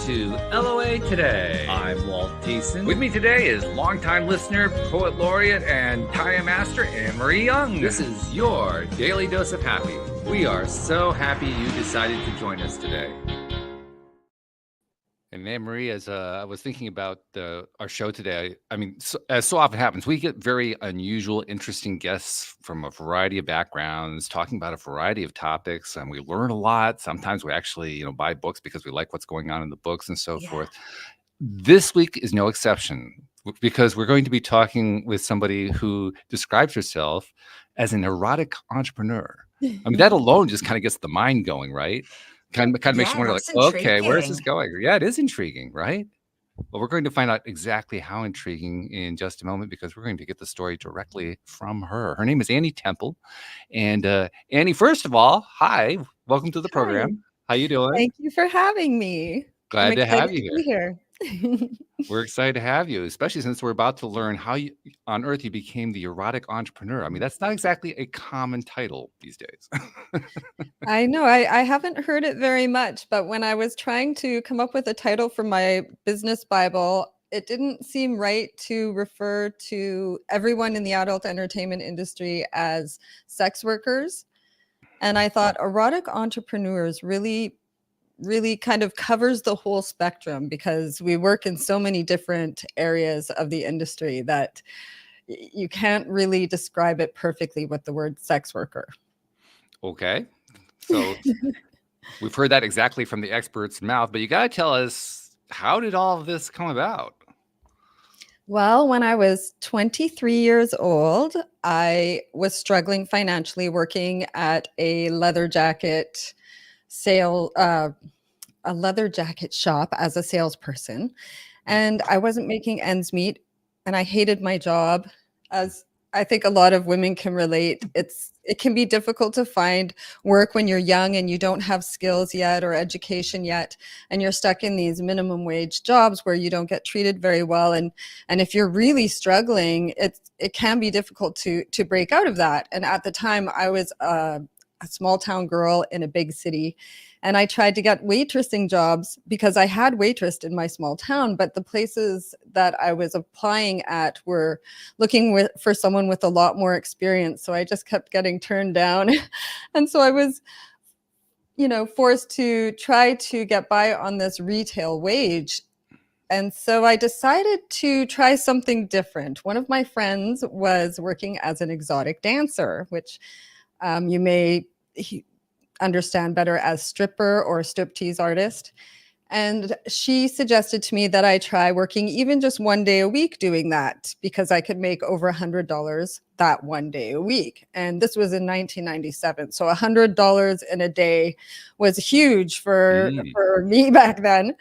to LOA Today. I'm Walt Thiessen. With me today is longtime listener, poet laureate, and Taya master Anne-Marie Young. This is your Daily Dose of Happy. We are so happy you decided to join us today. And Anne-Marie, as I was thinking about our show today, as so often happens, we get very unusual, interesting guests from a variety of backgrounds, talking about a variety of topics, and we learn a lot. Sometimes we actually, buy books because we like what's going on in the books and so forth. This week is no exception, because we're going to be talking with somebody who describes herself as an erotic entrepreneur. That alone just kind of gets the mind going, right? Kind of makes you wonder, like, okay, where is this going? Yeah, it is intriguing, right? Well, we're going to find out exactly how intriguing in just a moment, because we're going to get the story directly from her. Her name is Annie Temple. And Annie, first of all, hi, welcome to the program. How you doing? Thank you for having me. Glad to have you here. We're excited to have you, especially since we're about to learn how on earth you became the erotic entrepreneur. That's not exactly a common title these days. I know. I haven't heard it very much, but when I was trying to come up with a title for my business Bible, it didn't seem right to refer to everyone in the adult entertainment industry as sex workers. And I thought erotic entrepreneurs really kind of covers the whole spectrum, because we work in so many different areas of the industry that you can't really describe it perfectly with the word sex worker. Okay. So we've heard that exactly from the expert's mouth, but you got to tell us, how did all of this come about? Well, when I was 23 years old, I was struggling financially, working at a leather jacket a leather jacket shop as a salesperson, and I wasn't making ends meet, and I hated my job. As I think a lot of women can relate, it can be difficult to find work when you're young and you don't have skills yet or education yet, and you're stuck in these minimum wage jobs where you don't get treated very well, and if you're really struggling, it can be difficult to break out of that. And at the time, I was a small town girl in a big city, and I tried to get waitressing jobs because I had waitressed in my small town, but the places that I was applying at were looking for someone with a lot more experience. So I just kept getting turned down. And so I was, forced to try to get by on this retail wage. And so I decided to try something different. One of my friends was working as an exotic dancer, which you may understand better as stripper or striptease artist. And she suggested to me that I try working even just one day a week doing that, because I could make over $100 that one day a week. And this was in 1997. So $100 in a day was huge for me back then.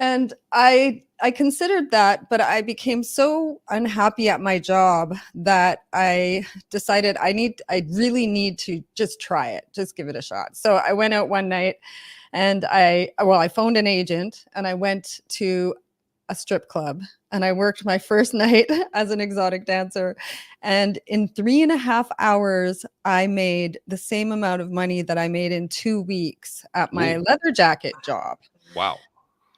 And I considered that, but I became so unhappy at my job that I decided I really need to just try it, just give it a shot. So I went out one night and I phoned an agent and I went to a strip club and I worked my first night as an exotic dancer. And in 3.5 hours, I made the same amount of money that I made in 2 weeks at my leather jacket job. Wow.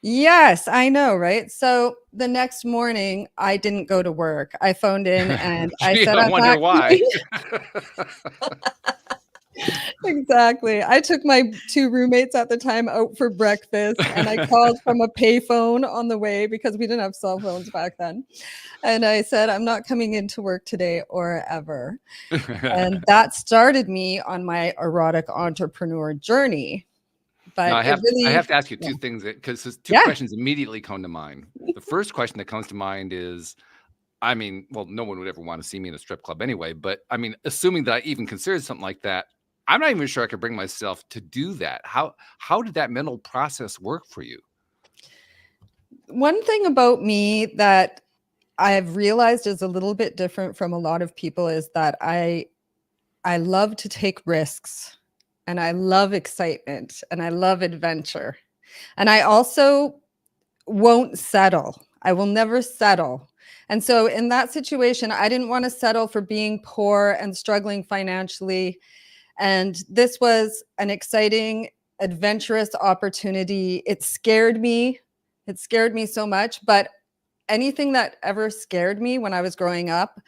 Yes, I know, right? So the next morning, I didn't go to work. I phoned in and I said, I wonder why. Exactly. I took my 2 roommates at the time out for breakfast, and I called from a payphone on the way because we didn't have cell phones back then. And I said, I'm not coming into work today or ever. And that started me on my erotic entrepreneur journey. But now, I have to ask you 2 things, because 2 questions immediately come to mind. The first question that comes to mind is, no one would ever want to see me in a strip club anyway, but assuming that I even considered something like that, I'm not even sure I could bring myself to do that. How did that mental process work for you? One thing about me that I've realized is a little bit different from a lot of people is that I love to take risks, and I love excitement, and I love adventure. And I also won't settle. I will never settle. And so in that situation, I didn't want to settle for being poor and struggling financially. And this was an exciting adventurous opportunity. It scared me. It scared me so much. But anything that ever scared me when I was growing up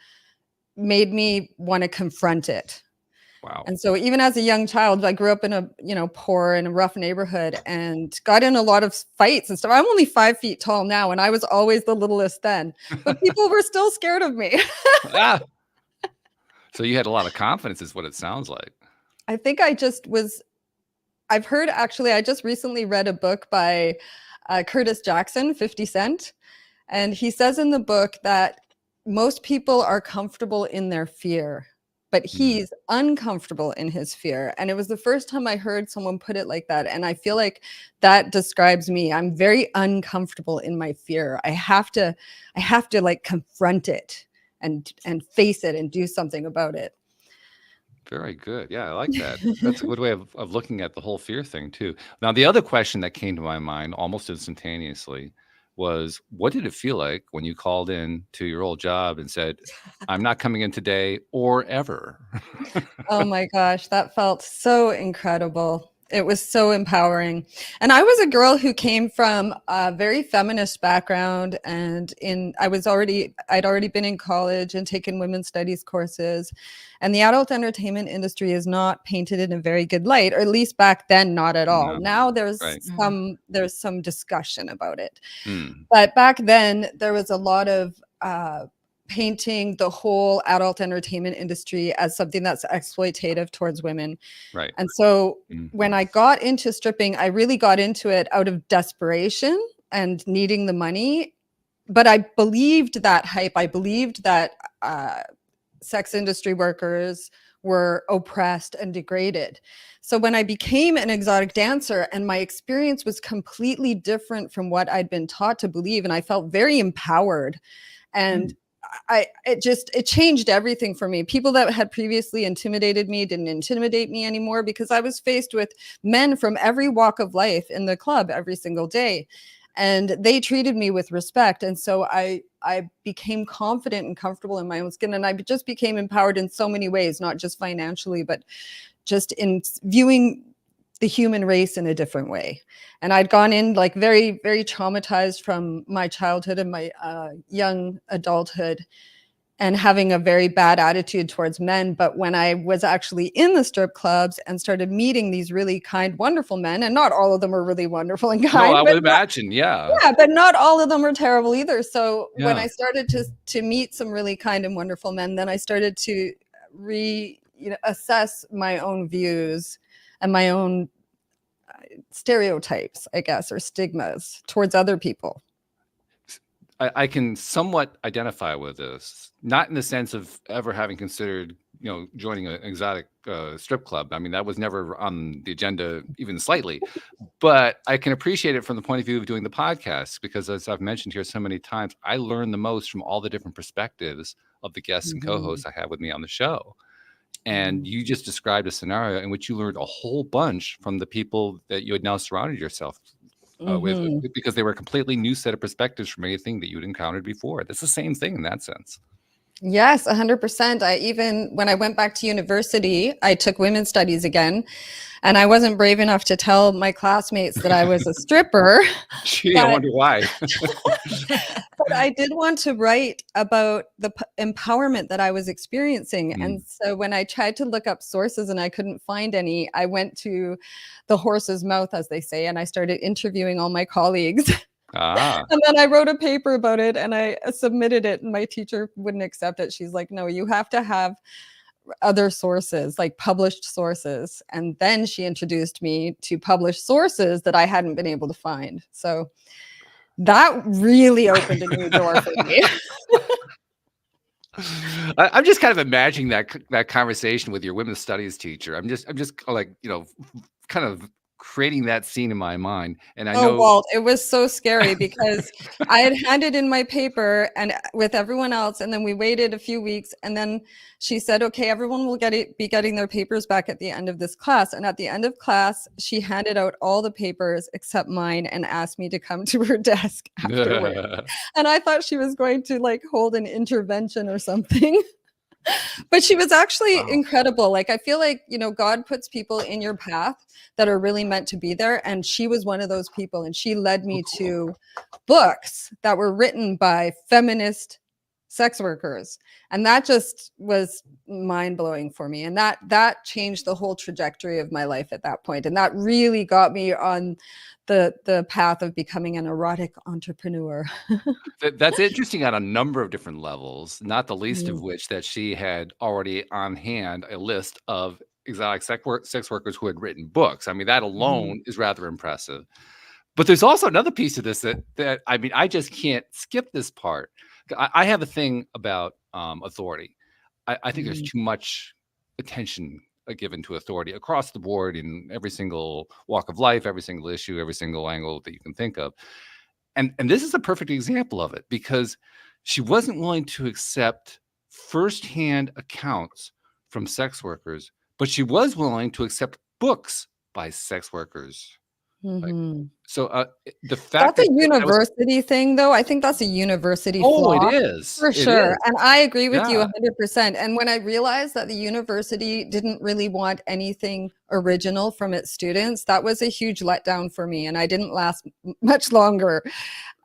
made me want to confront it. Wow. And so even as a young child, I grew up in a, poor and a rough neighborhood and got in a lot of fights and stuff. I'm only 5 feet tall now, and I was always the littlest then, but people were still scared of me. Ah. So you had a lot of confidence is what it sounds like. I think I just was, I've heard, actually, I just recently read a book by Curtis Jackson, 50 Cent. And he says in the book that most people are comfortable in their fear, but he's uncomfortable in his fear. And it was the first time I heard someone put it like that. And I feel like that describes me. I'm very uncomfortable in my fear. I have to like confront it and face it and do something about it. Very good. Yeah, I like that. That's a good way of looking at the whole fear thing too. Now, the other question that came to my mind almost instantaneously was, what did it feel like when you called in to your old job and said, I'm not coming in today or ever? Oh my gosh, that felt so incredible. It was so empowering. And I was a girl who came from a very feminist background, and I'd already been in college and taken women's studies courses. And the adult entertainment industry is not painted in a very good light, or at least back then, not at all. No. Now there's Right. some discussion about it. Mm. But back then there was a lot of painting the whole adult entertainment industry as something that's exploitative towards women. Right. And so when I got into stripping, I really got into it out of desperation and needing the money. But I believed that hype. I believed that sex industry workers were oppressed and degraded. So when I became an exotic dancer, and my experience was completely different from what I'd been taught to believe, and I felt very empowered. And it changed everything for me. People that had previously intimidated me didn't intimidate me anymore, because I was faced with men from every walk of life in the club every single day, and they treated me with respect. And so I became confident and comfortable in my own skin, and I just became empowered in so many ways, not just financially, but just in viewing the human race in a different way. And I'd gone in like very, very traumatized from my childhood and my young adulthood, and having a very bad attitude towards men. But when I was actually in the strip clubs and started meeting these really kind, wonderful men, and not all of them are really wonderful and kind. No, I would imagine, yeah. Yeah, but not all of them are terrible either. So when Yeah. I started to meet some really kind and wonderful men, then I started to assess my own views and my own stereotypes, I guess, or stigmas towards other people. I can somewhat identify with this, not in the sense of ever having considered, joining an exotic strip club. I mean, that was never on the agenda even slightly, but I can appreciate it from the point of view of doing the podcast, because as I've mentioned here so many times, I learn the most from all the different perspectives of the guests and co-hosts I have with me on the show. And you just described a scenario in which you learned a whole bunch from the people that you had now surrounded yourself with, because they were a completely new set of perspectives from anything that you'd encountered before. That's the same thing in that sense. Yes, 100%. When I went back to university, I took women's studies again, and I wasn't brave enough to tell my classmates that I was a stripper. Gee, I wonder why. But I did want to write about the empowerment that I was experiencing. And so when I tried to look up sources and I couldn't find any, I went to the horse's mouth, as they say, and I started interviewing all my colleagues. And then I wrote a paper about it, and I submitted it, and my teacher wouldn't accept it. She's like, no, you have to have other sources, like published sources. And then she introduced me to published sources that I hadn't been able to find. So that really opened a new door for me. I'm just kind of imagining that conversation with your women's studies teacher. I'm just like, kind of creating that scene in my mind. And I know, Walt, it was so scary, because I had handed in my paper and with everyone else, and then we waited a few weeks, and then she said, okay, everyone will be getting their papers back at the end of this class. And at the end of class, she handed out all the papers except mine and asked me to come to her desk afterward. And I thought she was going to like hold an intervention or something. But she was actually Wow. incredible. Like, I feel like, God puts people in your path that are really meant to be there. And she was one of those people. And she led Oh, me cool. to books that were written by feminist sex workers. And that just was mind blowing for me. And that changed the whole trajectory of my life at that point. And that really got me on the path of becoming an erotic entrepreneur. That's interesting on a number of different levels, not the least of Mm, which that she had already on hand a list of exotic sex workers who had written books. I mean, that mhm, alone is rather impressive. But there's also another piece of this that I mean, I just can't skip this part. I have a thing about authority. I think there's mhm, too much attention given to authority across the board in every single walk of life, every single issue, every single angle that you can think of. And this is a perfect example of it because she wasn't willing to accept firsthand accounts from sex workers, but she was willing to accept books by sex workers. Like, mhm. so, the fact That's a that was university thing, though. I think that's a university oh, it flaw is. for It sure, is. and I agree with you Yeah. 100%, and when I realized that the university didn't really want anything original from its students, that was a huge letdown for me, and I didn't last much longer.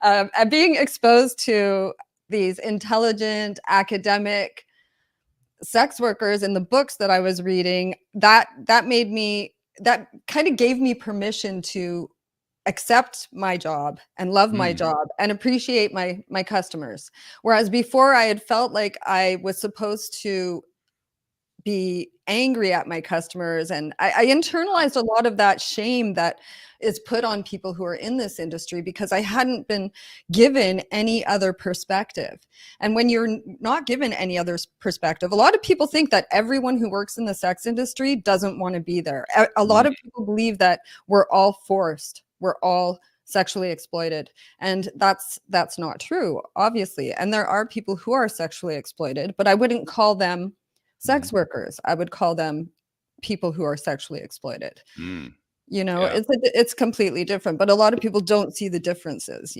And being exposed to these intelligent, academic sex workers in the books that I was reading, that kind of gave me permission to accept my job and love my Mm, job and appreciate my customers. Whereas before I had felt like I was supposed to be angry at my customers, and I internalized a lot of that shame that is put on people who are in this industry because I hadn't been given any other perspective. And when you're not given any other perspective, a lot of people think that everyone who works in the sex industry doesn't want to be there. A lot of mm, people believe that we're all forced, we're all sexually exploited, and that's not true, obviously. And there are people who are sexually exploited, but I wouldn't call them mhm, sex workers. I would call them people who are sexually exploited. mm. Yeah. It's completely different, but a lot of people don't see the differences.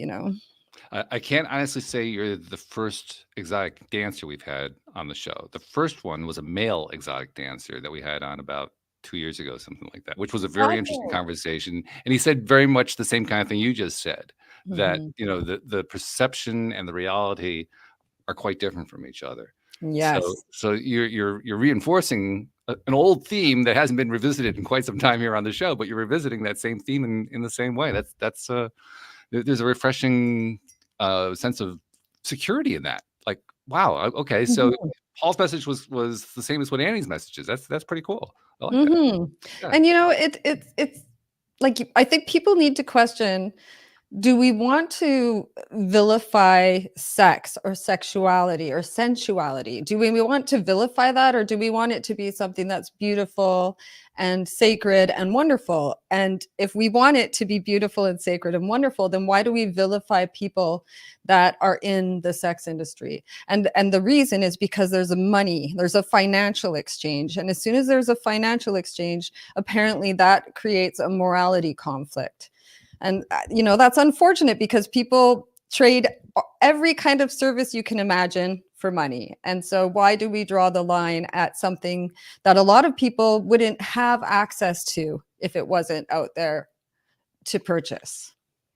I can't honestly say you're the first exotic dancer we've had on the show. The first one was a male exotic dancer that we had on about 2 years ago, something like that, which was a very interesting Okay. conversation, and he said very much the same kind of thing you just said, that, Mhm. the perception and the reality are quite different from each other. So Yes. so you're reinforcing an old theme that hasn't been revisited in quite some time here on the show, but you're revisiting that same theme in the same way. There's a refreshing sense of security in that. Like, wow, okay, so Mhm. Paul's message was the same as what Annie's message is. That's pretty cool. I like that. Mhm. Yeah. And it's like I think people need to question, do we want to vilify sex or sexuality or sensuality? Do we want to vilify that, or do we want it to be something that's beautiful and sacred and wonderful? And if we want it to be beautiful and sacred and wonderful, then why do we vilify people that are in the sex industry? And the reason is because there's a financial exchange. And as soon as there's a financial exchange, apparently that creates a morality conflict. And that's unfortunate because people trade every kind of service you can imagine for money. And so why do we draw the line at something that a lot of people wouldn't have access to if it wasn't out there to purchase?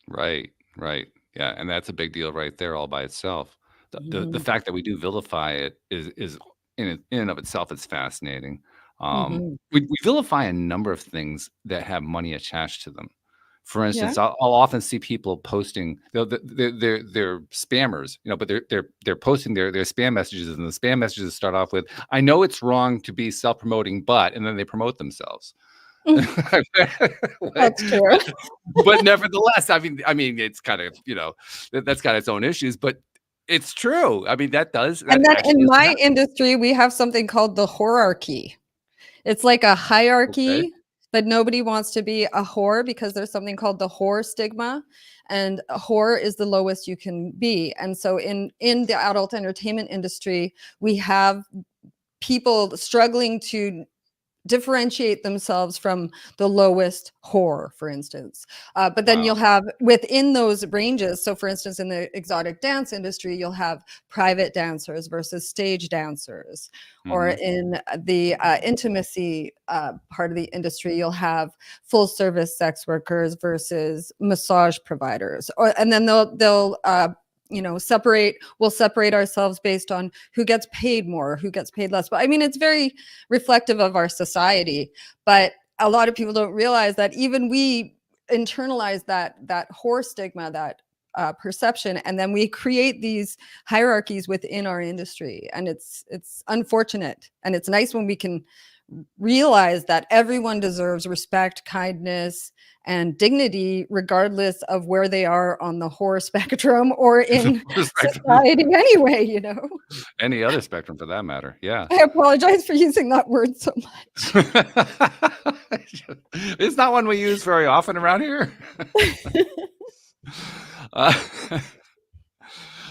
Right, right. Yeah, and that's a big deal right there all by itself. The Mhm, fact that we do vilify it is in and of itself, it's fascinating. mhm. We vilify a number of things that have money attached to them. For Yeah. instance, I'll often see people posting they're spammers, but they're posting their spam messages, and the spam messages start off with, "I know it's wrong to be self-promoting, but," and then they promote themselves. What? That's true. But nevertheless, I mean, it's kind of, that's got its own issues, but it's true. I mean, that And then actually in is my happening. industry, we have something called the whorearchy. It's like a Okay. hierarchy, but nobody wants to be a whore because there's something called the whore stigma, and a whore is the lowest you can be. And so in the adult entertainment industry, we have people struggling to differentiate themselves from the lowest whore, for instance. But then you'll have within those ranges. So for instance, in the exotic dance industry, you'll have private dancers versus stage dancers. Or in the intimacy part of the industry, you'll have full service sex workers versus massage providers. And then they'll we'll separate ourselves based on who gets paid more, who gets paid less. But I mean, it's very reflective of our society. But a lot of people don't realize that even we internalize that whore stigma, that perception, and then we create these hierarchies within our industry. And it's unfortunate. And it's nice when we can realize that everyone deserves respect, kindness, and dignity, regardless of where they are on the whore spectrum or in society anyway, Any other spectrum for that matter. Yeah. I apologize for using that word so much. It's not one we use very often around here.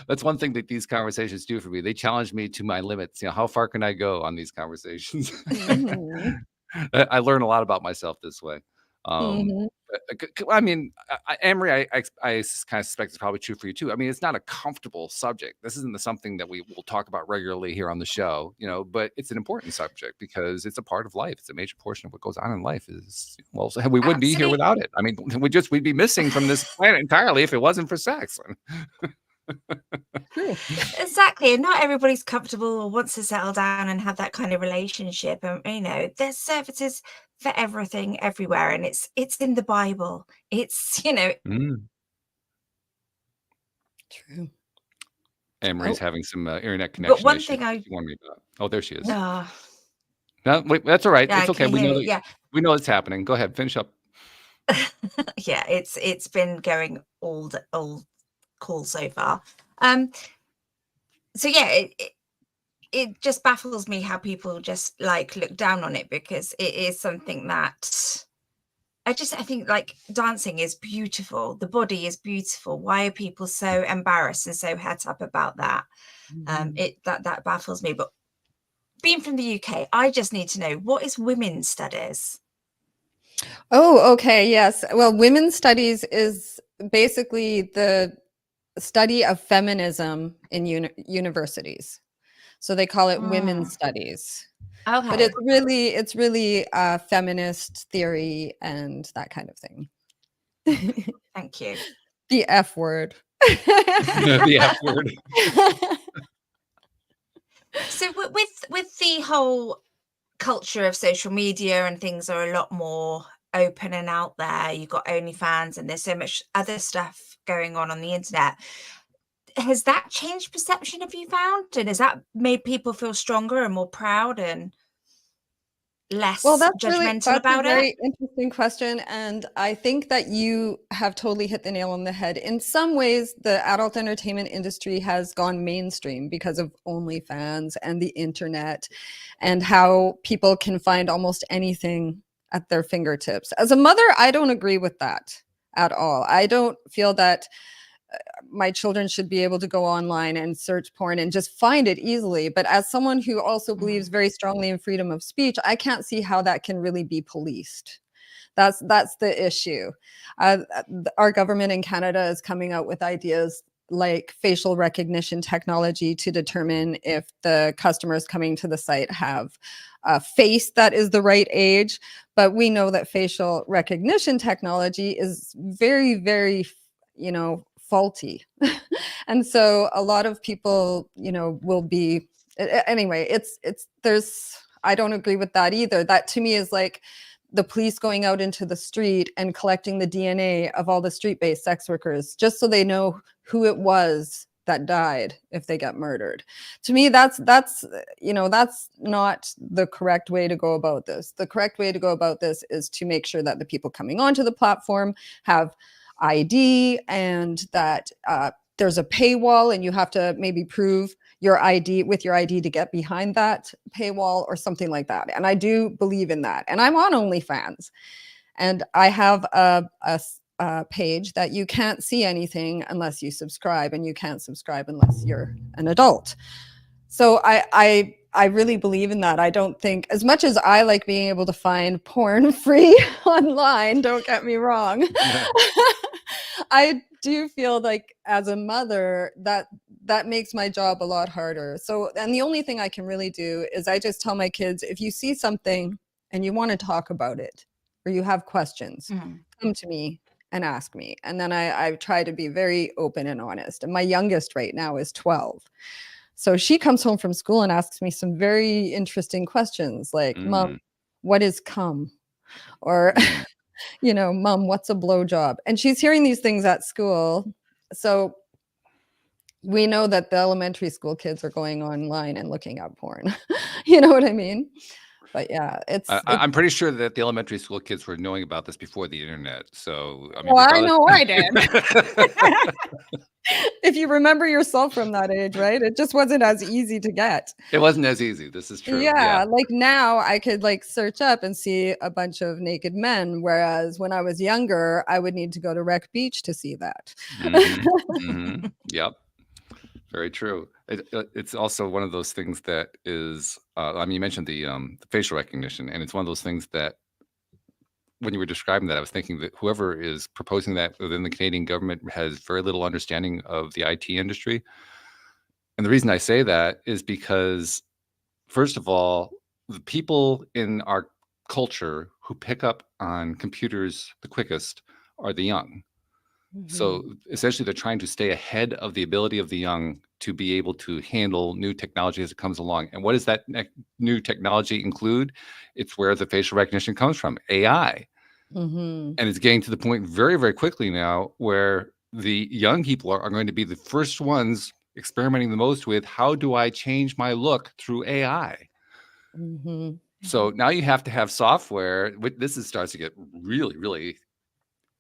That's one thing that these conversations do for me. They challenge me to my limits. How far can I go on these conversations? I learn a lot about myself this way. I mean, Amory, I kind of suspect it's probably true for you too. I mean, it's not a comfortable subject. This isn't something that we will talk about regularly here on the show, but it's an important subject because it's a part of life. It's a major portion of what goes on in life. We wouldn't be here without it. I mean, we'd be missing from this planet entirely if it wasn't for sex. Exactly. And not everybody's comfortable or wants to settle down and have that kind of relationship. And there's services for everything everywhere, and it's in the Bible. It's True. Amory's having some internet connection. But one issues thing she warned me about. Oh, there she is. No, wait, that's all right. yeah, It's okay. We know it's happening. Go ahead, finish up. Yeah, it's been going all call so far. So yeah, it just baffles me how people just look down on it, because it is something that I think dancing is beautiful. The body is beautiful. Why are people so embarrassed and so het up about that? That baffles me. But being from the UK, I just need to know, what is women's studies? Oh, okay. Yes. Well, women's studies is basically the study of feminism in universities. So they call it women's studies. Okay. But it's really feminist theory and that kind of thing. Thank you. The F word. The F word. So with the whole culture of social media, and things are a lot more open and out there, you've got OnlyFans and there's so much other stuff going on the internet. Has that changed perception, have you found? And has that made people feel stronger and more proud and less judgmental about it? That's a very interesting question. And I think that you have totally hit the nail on the head. In some ways, the adult entertainment industry has gone mainstream because of OnlyFans and the internet, and how people can find almost anything at their fingertips. As a mother, I don't agree with that at all. I don't feel that my children should be able to go online and search porn and just find it easily. But as someone who also believes very strongly in freedom of speech, I can't see how that can really be policed. That's the issue. Our government in Canada is coming out with ideas like facial recognition technology to determine if the customers coming to the site have a face that is the right age. But we know that facial recognition technology is very, very, faulty. And so a lot of people, will be, anyway, I don't agree with that either. That to me is like the police going out into the street and collecting the DNA of all the street-based sex workers, just so they know who it was that died if they get murdered. To me, that's not the correct way to go about this. The correct way to go about this is to make sure that the people coming onto the platform have ID, and that there's a paywall, and you have to maybe prove your ID to get behind that paywall or something like that. And I do believe in that. And I'm on OnlyFans, and I have a page that you can't see anything unless you subscribe, and you can't subscribe unless you're an adult. So I I really believe in that. I don't think, as much as I like being able to find porn free online, don't get me wrong, I do feel like as a mother that makes my job a lot harder. So, and the only thing I can really do is I just tell my kids, if you see something and you want to talk about it or you have questions, come to me and ask me. And then I try to be very open and honest. And my youngest right now is 12. So she comes home from school and asks me some very interesting questions like, Mom, what is cum? Or, you know, Mom, what's a blowjob? And she's hearing these things at school. So we know that the elementary school kids are going online and looking at porn. You know what I mean? But yeah, I'm pretty sure that the elementary school kids were knowing about this before the internet. So, I mean, well, I know I did. If you remember yourself from that age, right? It just wasn't as easy to get. It wasn't as easy. This is true. Yeah, like now I could like search up and see a bunch of naked men, whereas when I was younger, I would need to go to Wreck Beach to see that. Yep. Very true. It's also one of those things that is, I mean, you mentioned the facial recognition, and it's one of those things that when you were describing that, I was thinking that whoever is proposing that within the Canadian government has very little understanding of the IT industry. And the reason I say that is because, first of all, the people in our culture who pick up on computers the quickest are the young. So essentially, they're trying to stay ahead of the ability of the young to be able to handle new technology as it comes along. And what does that new technology include? It's where the facial recognition comes from, AI. And it's getting to the point very, very quickly now where the young people are going to be the first ones experimenting the most with, how do I change my look through AI? So now you have to have software. Starts to get really, really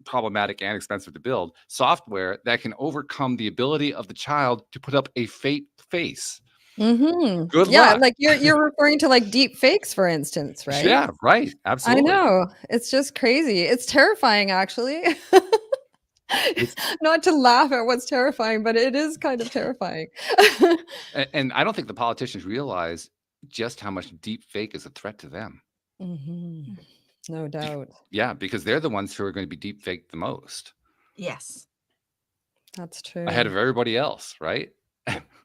problematic and expensive to build, software that can overcome the ability of the child to put up a fake face. Good luck. Like you're referring to like deep fakes, for instance, right? Yeah, right. Absolutely. I know. It's just crazy. It's terrifying, actually. Not to laugh at what's terrifying, but it is kind of terrifying. And I don't think the politicians realize just how much deep fake is a threat to them. No doubt. Yeah, because they're the ones who are going to be deep faked the most. Yes. That's true. Ahead of everybody else, right?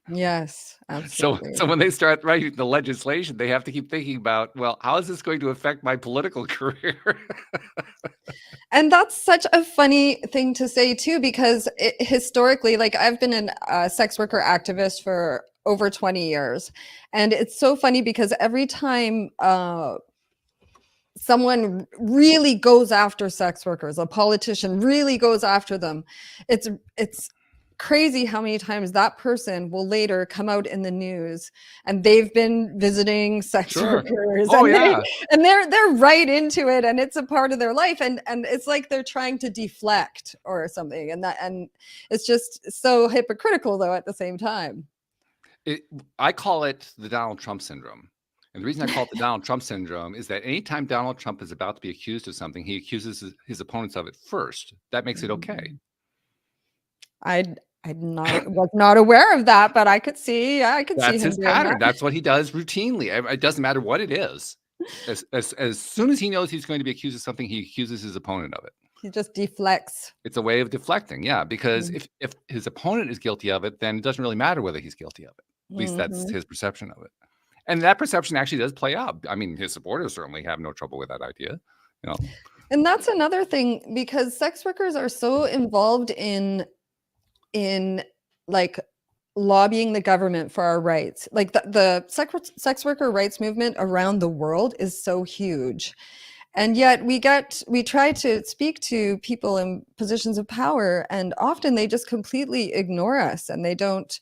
Yes, absolutely. So when they start writing the legislation, they have to keep thinking about, well, how is this going to affect my political career? And that's such a funny thing to say too, because historically, like I've been a sex worker activist for over 20 years. And it's so funny because every time someone really goes after sex workers, a politician really goes after them, it's crazy how many times that person will later come out in the news and they've been visiting sex workers. Oh, and they're right into it, and it's a part of their life, and it's like they're trying to deflect or something, and it's just so hypocritical though at the same time. I call it the Donald Trump syndrome. And the reason I call it the Donald Trump syndrome is that anytime Donald Trump is about to be accused of something, he accuses his opponents of it first. That makes it okay. Was not aware of that, but I could see. Yeah, I could see him That's his doing pattern. that. That's what he does routinely. It doesn't matter what it is. As soon as he knows he's going to be accused of something, he accuses his opponent of it. He just deflects. It's a way of deflecting, yeah. Because if his opponent is guilty of it, then it doesn't really matter whether he's guilty of it. At least that's his perception of it. And that perception actually does play out. I mean, his supporters certainly have no trouble with that idea. You know. And that's another thing, because sex workers are so involved in like lobbying the government for our rights. Like the sex worker rights movement around the world is so huge. And yet we try to speak to people in positions of power, and often they just completely ignore us, and they don't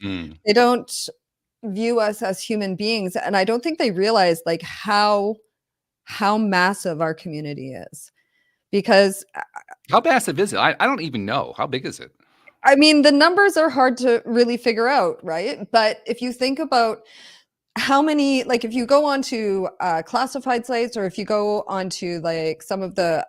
view us as human beings. And I don't think they realize like how massive our community is. Because how massive is it? I don't even know. How big is it? I mean, the numbers are hard to really figure out, right? But if you think about how many, like if you go onto classified sites, or if you go onto like some of the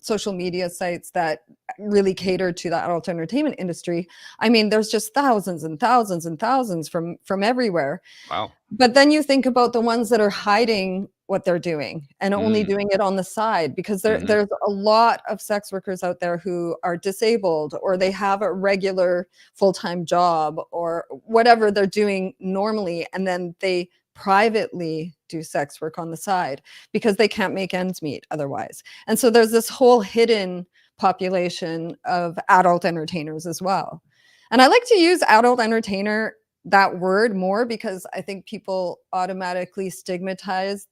social media sites that really cater to the adult entertainment industry, I mean, there's just thousands and thousands and thousands from everywhere. Wow. But then you think about the ones that are hiding what they're doing and only Mm. doing it on the side, because Hmm. there's a lot of sex workers out there who are disabled, or they have a regular full-time job or whatever they're doing normally, and then they privately do sex work on the side because they can't make ends meet otherwise. And so there's this whole hidden population of adult entertainers as well. And I like to use adult entertainer, that word, more because I think people automatically stigmatize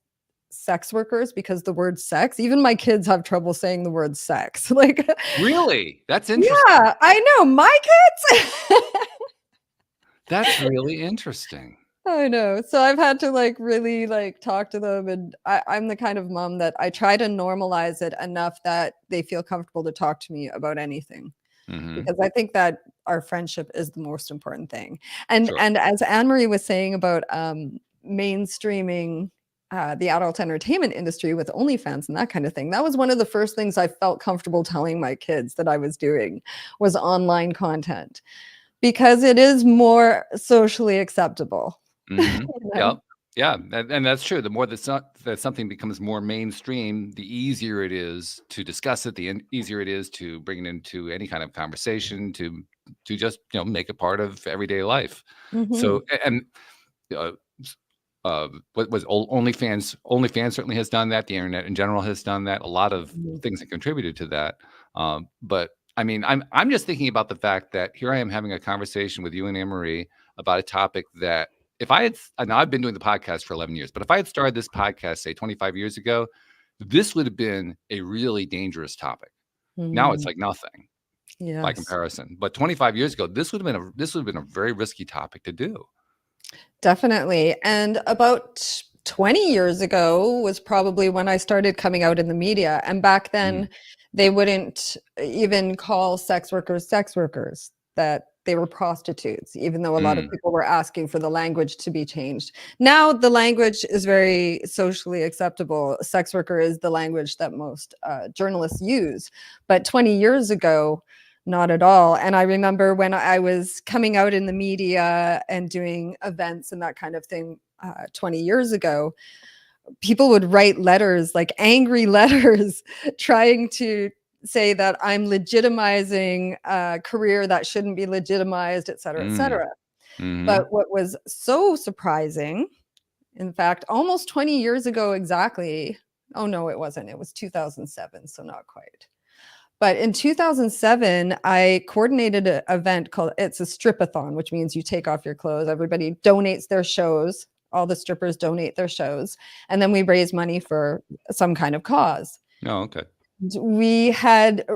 sex workers because the word sex, even my kids have trouble saying the word sex. Like, Really? That's interesting. yeah, I know my kids. That's really interesting. I know. So I've had to like really like talk to them, and I'm the kind of mom that I try to normalize it enough that they feel comfortable to talk to me about anything, Hmm. because I think that our friendship is the most important thing. And Sure. and as Anne Marie was saying about mainstreaming the adult entertainment industry with OnlyFans and that kind of thing, that was one of the first things I felt comfortable telling my kids that I was doing, was online content, because it is more socially acceptable. Hmm. You know? Yep. Yeah, and that's true. The more that something becomes more mainstream, the easier it is to discuss it. Easier it is to bring it into any kind of conversation. To just make it part of everyday life. So Mhm. and uh, what was OnlyFans? OnlyFans certainly has done that. The internet in general has done that. A lot of Mhm. things that contributed to that. But I mean, I'm just thinking about the fact that here I am having a conversation with you and Anne Marie about a topic that if I had, now I've been doing the podcast for 11 years, but if I had started this podcast, say 25 years ago, this would have been a really dangerous topic. Now it's Mm. like nothing by Yes. comparison. But 25 years ago, this would have been a very risky topic to do. Definitely. And about 20 years ago was probably when I started coming out in the media. And back Mm, then, they wouldn't even call sex workers, that they were prostitutes, even though a lot of mm, people were asking for the language to be changed. Now, the language is very socially acceptable. Sex worker is the language that most journalists use. But 20 years ago, not at all. And I remember when I was coming out in the media and doing events and that kind of thing 20 years ago, people would write letters, like angry letters, trying to say that I'm legitimizing a career that shouldn't be legitimized, et cetera, et mm, cetera. But mhm. what was so surprising, in fact, almost 20 years ago exactly, oh no, it wasn't. It was 2007, so not quite. But in 2007, I coordinated an event called, it's a stripathon, which means you take off your clothes. Everybody donates their shows. All the strippers donate their shows. And then we raise money for some kind of cause. Oh, okay. We had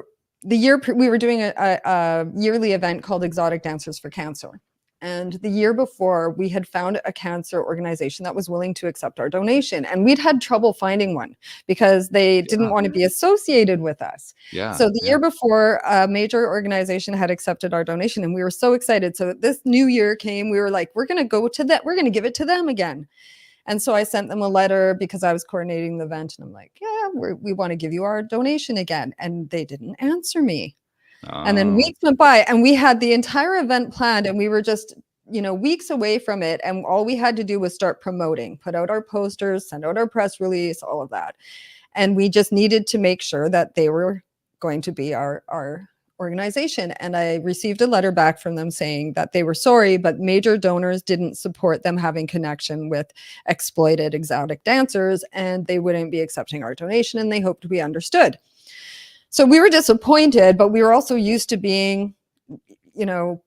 we were doing a yearly event called Exotic Dancers for Cancer. And the year before, we had found a cancer organization that was willing to accept our donation. And we'd had trouble finding one because they didn't Yeah, want to be associated with us. yeah, So the yeah. year before, a major organization had accepted our donation, and we were so excited. So this new year came, we were like, we're going to go to that, we're going to give it to them again. And so I sent them a letter because I was coordinating the event, and I'm like, yeah, we want to give you our donation again. And they didn't answer me. And then Oh, weeks went by, and we had the entire event planned, and we were just, weeks away from it. And all we had to do was start promoting, put out our posters, send out our press release, all of that. And we just needed to make sure that they were going to be our organization. And I received a letter back from them saying that they were sorry, but major donors didn't support them having connection with exploited exotic dancers, and they wouldn't be accepting our donation, and they hoped we understood. So we were disappointed, but we were also used to being, you know,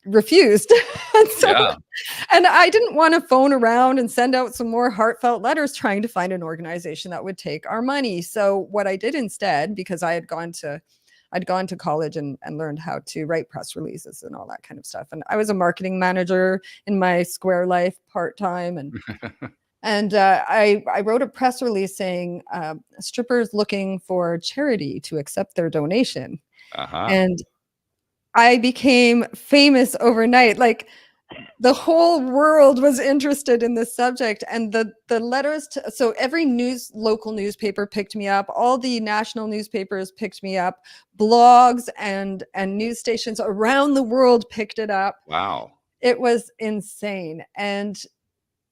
refused. and so yeah. and I didn't want to phone around and send out some more heartfelt letters trying to find an organization that would take our money. So what I did instead, because I'd gone to college and learned how to write press releases and all that kind of stuff. And I was a marketing manager in my square life part-time. And I wrote a press release saying strippers looking for charity to accept their donation. Uh-huh. And I became famous overnight. Like, the whole world was interested in this subject, and the letters so every local newspaper picked me up, all the national newspapers picked me up, blogs and news stations around the world picked it up. Wow. It was insane. And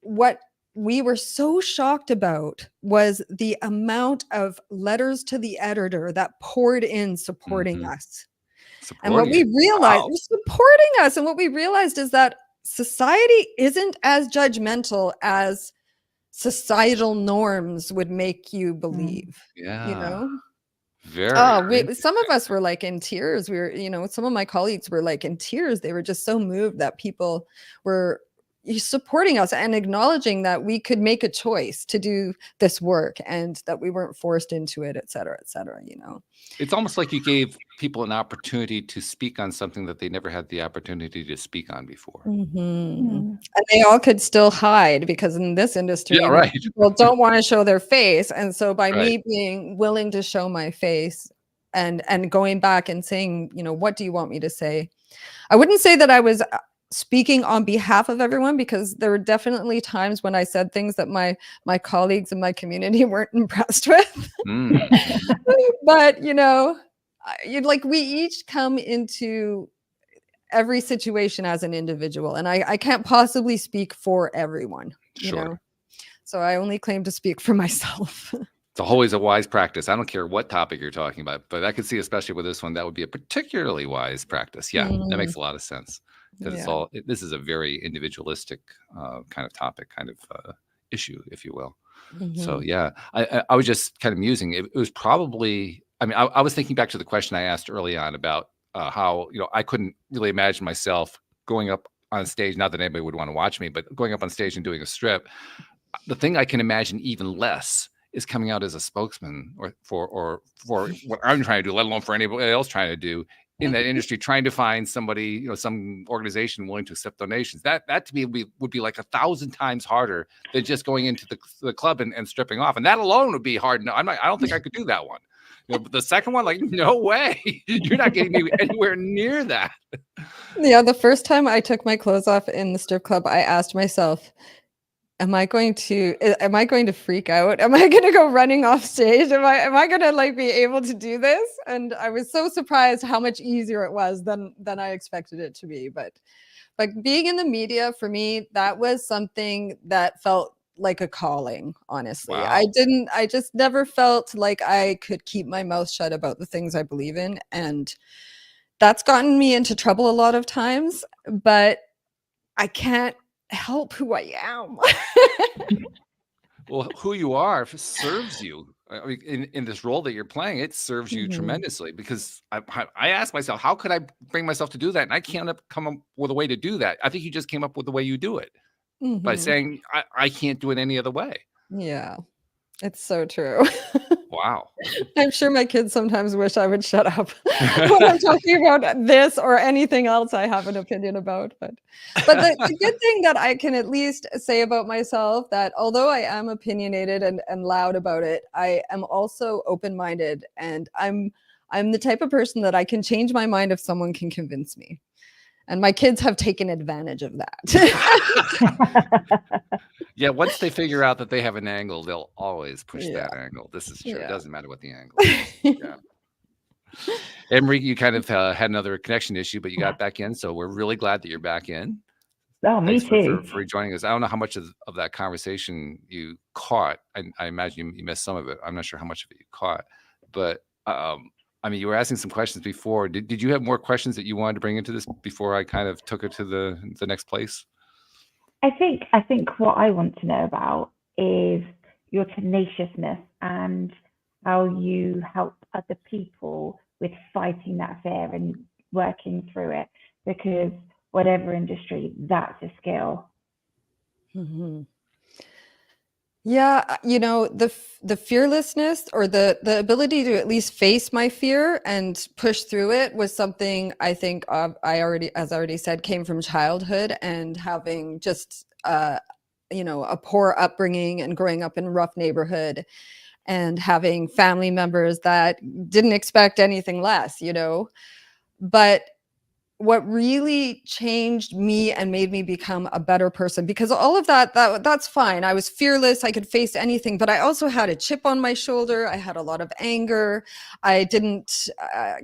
what we were so shocked about was the amount of letters to the editor that poured in supporting us. And what Supporting we it. realized Wow. was supporting us. And what we realized is that society isn't as judgmental as societal norms would make you believe, you Yeah. know? Very Oh, some of interesting. us were like in tears. We were, some of my colleagues were like in tears. They were just so moved that people were supporting us and acknowledging that we could make a choice to do this work and that we weren't forced into it, et cetera, you know? It's almost like you gave people an opportunity to speak on something that they never had the opportunity to speak on before. And they all could still hide, because in this industry, Yeah, right. people don't want to show their face. And so by Right. me being willing to show my face and going back and saying, what do you want me to say? I wouldn't say that I was speaking on behalf of everyone, because there were definitely times when I said things that my colleagues in my community weren't impressed with. But we each come into every situation as an individual, and I can't possibly speak for everyone, Sure. so I only claim to speak for myself. It's always a wise practice. I don't care what topic you're talking about, but I could see, especially with this one, that would be a particularly wise practice. Yeah, that makes a lot of sense, because this is a very individualistic kind of topic, kind of issue, if you will. So yeah, I was just kind of musing. It was probably, I mean, I was thinking back to the question I asked early on about how, I couldn't really imagine myself going up on stage. Not that anybody would want to watch me, but going up on stage and doing a strip. The thing I can imagine even less is coming out as a spokesman for what I'm trying to do, let alone for anybody else trying to do in that industry, trying to find somebody, some organization willing to accept donations. That to me would be like 1,000 times harder than just going into the club and stripping off. And that alone would be hard. No, I don't think I could do that one. But the second one, like, no way, you're not getting me anywhere near that. Yeah, the first time I took my clothes off in the strip club, I asked myself, am I going to freak out? Am I going to go running off stage? Am I going to be able to do this? And I was so surprised how much easier it was than I expected it to be. But being in the media, for me, that was something that felt like a calling, honestly. Wow. I just never felt like I could keep my mouth shut about the things I believe in. And that's gotten me into trouble a lot of times, but I can't help who I am. Well, who you are serves you. I mean, in this role that you're playing, it serves you tremendously, because I asked myself, how could I bring myself to do that? And I can't come up with a way to do that. I think you just came up with the way you do it by saying, I can't do it any other way. Yeah, it's so true. Wow. I'm sure my kids sometimes wish I would shut up when I'm talking about this or anything else I have an opinion about. But the good thing that I can at least say about myself, that although I am opinionated and loud about it, I am also open-minded, and I'm the type of person that I can change my mind if someone can convince me. And my kids have taken advantage of that. Yeah, once they figure out that they have an angle, they'll always push that angle. This is true. It doesn't matter what the angle is. Yeah. Emery, you kind of had another connection issue, but you got back in. So we're really glad that you're back in. Oh, me too. For joining us. I don't know how much of that conversation you caught. I imagine you missed some of it. I'm not sure how much of it you caught. But I mean, you were asking some questions before. Did you have more questions that you wanted to bring into this before I kind of took it to the next place? I think what I want to know about is your tenaciousness and how you help other people with fighting that fear and working through it, because whatever industry, that's a skill. Yeah, the fearlessness, or the ability to at least face my fear and push through it, was something I think as I already said, came from childhood, and having just a poor upbringing and growing up in a rough neighborhood, and having family members that didn't expect anything less, but what really changed me and made me become a better person, because all of that's fine. I was fearless. I could face anything, but I also had a chip on my shoulder. I had a lot of anger. I didn't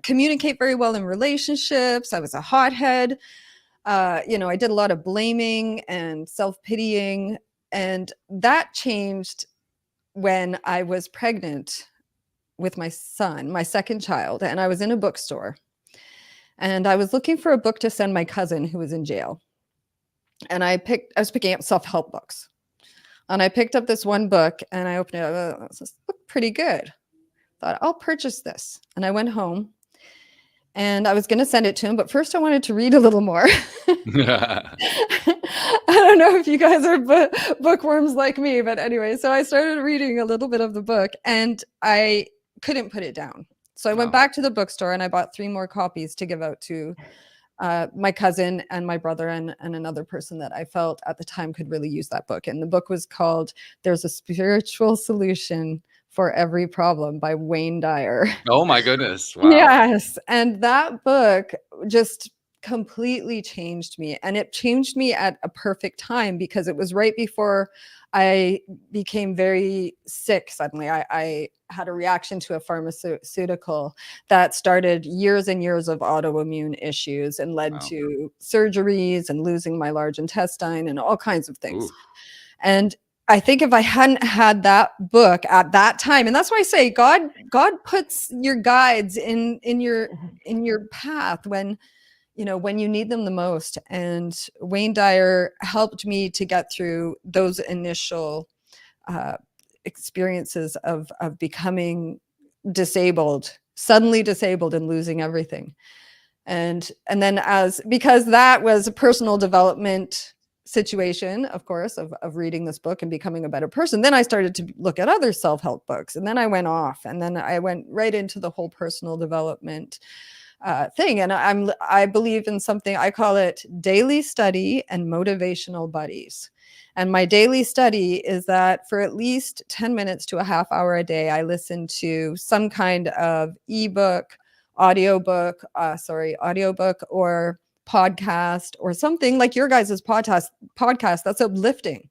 communicate very well in relationships. I was a hothead. I did a lot of blaming and self-pitying, and that changed when I was pregnant with my son, my second child, and I was in a bookstore. And I was looking for a book to send my cousin who was in jail. And I was picking up self-help books. And I picked up this one book and I opened it up. Oh, this looked pretty good. Thought, I'll purchase this. And I went home and I was going to send it to him. But first I wanted to read a little more. I don't know if you guys are bookworms like me, but anyway, so I started reading a little bit of the book and I couldn't put it down. So I went back to the bookstore and I bought 3 more copies to give out to my cousin and my brother and another person that I felt at the time could really use that book. And the book was called There's a Spiritual Solution for Every Problem by Wayne Dyer. Oh my goodness. Wow. Yes. And that book just completely changed me. And it changed me at a perfect time because it was right before I became very sick suddenly. I had a reaction to a pharmaceutical that started years and years of autoimmune issues and led to surgeries and losing my large intestine and all kinds of things. Ooh. And I think if I hadn't had that book at that time, and that's why I say God puts your guides in your path when you need them the most. And Wayne Dyer helped me to get through those initial experiences of becoming suddenly disabled and losing everything. And then because that was a personal development situation, of course, of reading this book and becoming a better person, then I started to look at other self-help books, and then I went off, and then I went right into the whole personal development thing. And I believe in something, I call it daily study and motivational buddies. And my daily study is that for at least 10 minutes to a half hour a day, I listen to some kind of ebook, audiobook, or podcast, or something like your guys' podcast that's uplifting,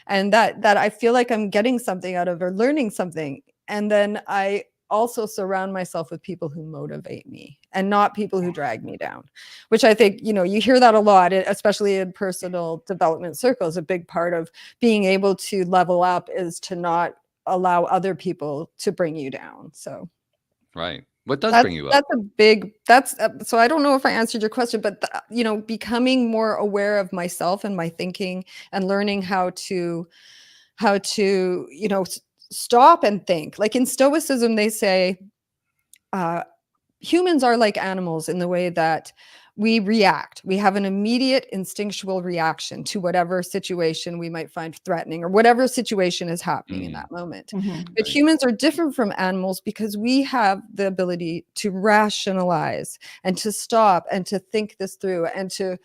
and that I feel like I'm getting something out of or learning something. And then I also surround myself with people who motivate me and not people who drag me down, which I think, you hear that a lot, especially in personal development circles. A big part of being able to level up is to not allow other people to bring you down. So, right. What does bring you up? So I don't know if I answered your question, but becoming more aware of myself and my thinking and learning how to stop and think. Like in Stoicism, they say humans are like animals in the way that we react. We have an immediate instinctual reaction to whatever situation we might find threatening or whatever situation is happening in that moment. Mm-hmm. But humans are different from animals because we have the ability to rationalize and to stop and to think this through and to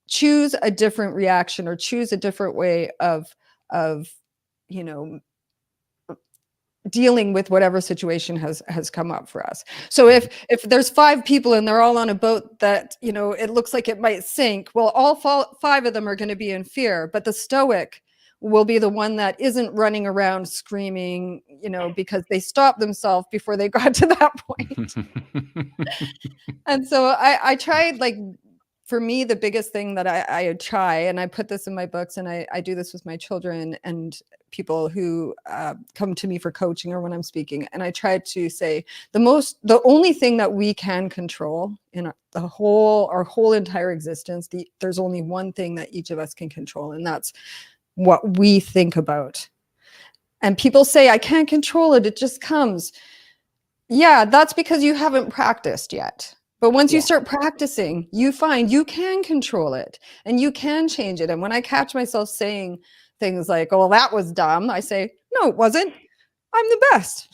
choose a different reaction or choose a different way of dealing with whatever situation has come up for us. So if there's 5 people and they're all on a boat that, it looks like it might sink, well, all 5 of them are going to be in fear, but the Stoic will be the one that isn't running around screaming, because they stopped themselves before they got to that point. And so I tried, like, for me, the biggest thing that I try, and I put this in my books, and I do this with my children and people who come to me for coaching or when I'm speaking, and I try to say the only thing that we can control in our whole entire existence, there's only one thing that each of us can control, and that's what we think about. And people say, I can't control it, it just comes. Yeah, that's because you haven't practiced yet. But once you start practicing, you find you can control it and you can change it. And when I catch myself saying things like, oh, well, that was dumb, I say, no, it wasn't. I'm the best.